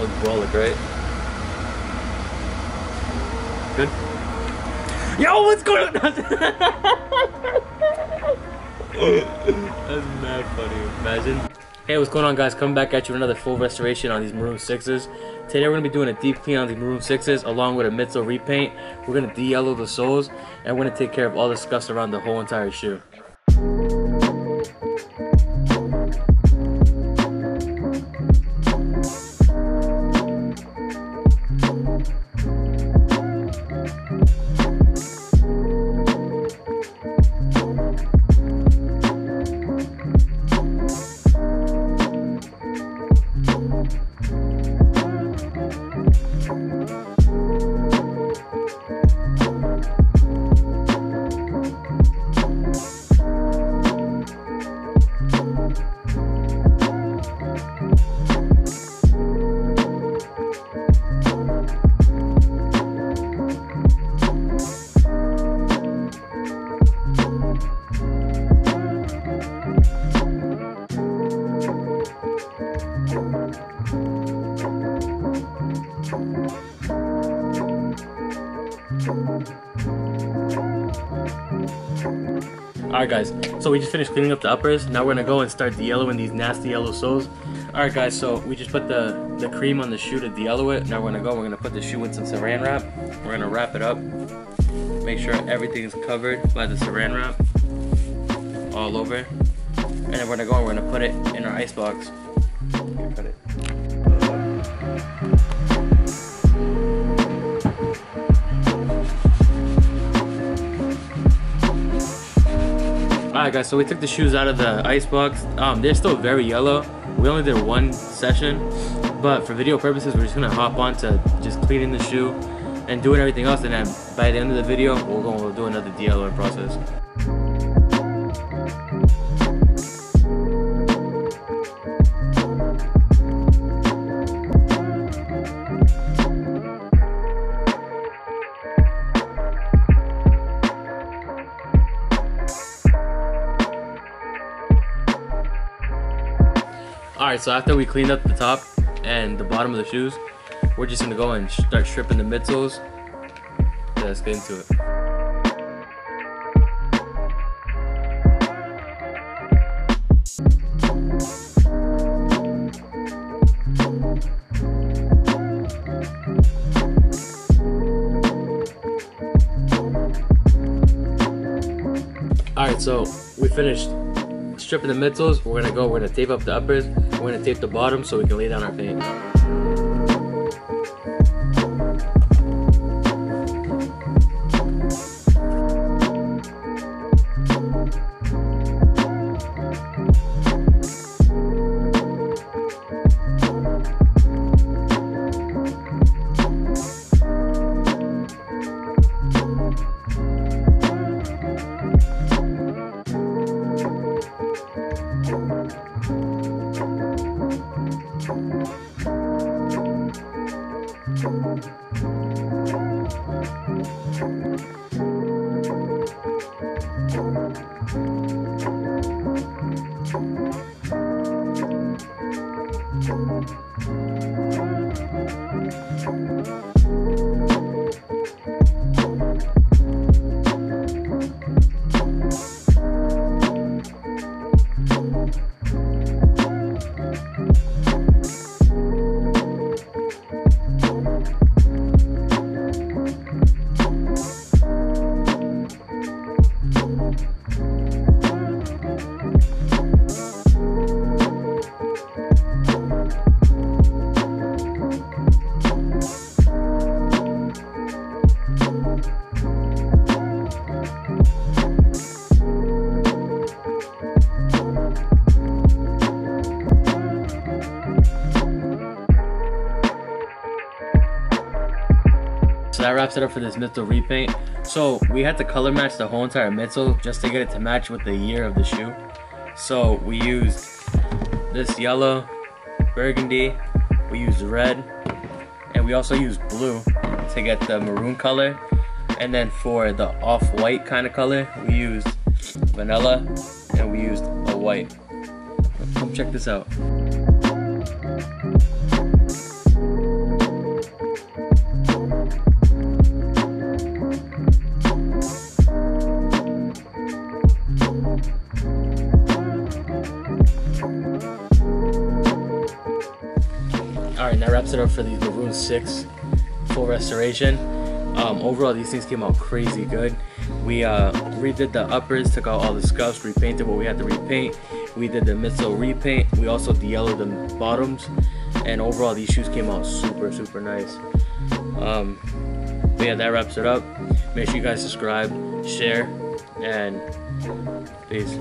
Looks brolic, right? Good? Yo, what's going on? That's mad funny. Imagine. Hey, what's going on, guys? Coming back at you with another full restoration on these Maroon 6s. Today we're going to be doing a deep clean on these Maroon 6s along with a midsole repaint. We're going to de-yellow the soles and we're going to take care of all the scuffs around the whole entire shoe. Alright guys, so we just finished cleaning up the uppers. Now we're gonna go and start de-yellowing these nasty yellow soles. Alright guys, so we just put the cream on the shoe to de-yellow it. Now we're gonna put the shoe in some saran wrap. We're gonna wrap it up. Make sure everything is covered by the saran wrap all over. And then we're gonna go and we're gonna put it in our ice box. Cut it. Alright guys, so we took the shoes out of the ice box. They're still very yellow. We only did one session, but for video purposes we're just gonna hop on to just cleaning the shoe and doing everything else, and then by the end of the video we'll do another de-yellowing process. Alright, so after we cleaned up the top and the bottom of the shoes, we're just gonna go and start stripping the midsoles. Yeah, let's get into it. Alright, so we finished stripping the midsoles. We're gonna tape up the uppers. We're gonna tape the bottom so we can lay down our paint. So that wraps it up for this midsole repaint. So we had to color match the whole entire midsole just to get it to match with the year of the shoe. So we used this yellow, burgundy, we used red, and we also used blue to get the maroon color. And then for the off-white kind of color, we used vanilla and we used a white. Come check this out. Alright, that wraps it up for these Maroon 6 full restoration. Overall, these things came out crazy good. We redid the uppers, took out all the scuffs, repainted what we had to repaint. We did the midsole repaint. We also de-yellowed the bottoms, and overall these shoes came out super nice. But yeah, that wraps it up. Make sure you guys subscribe, share, and peace.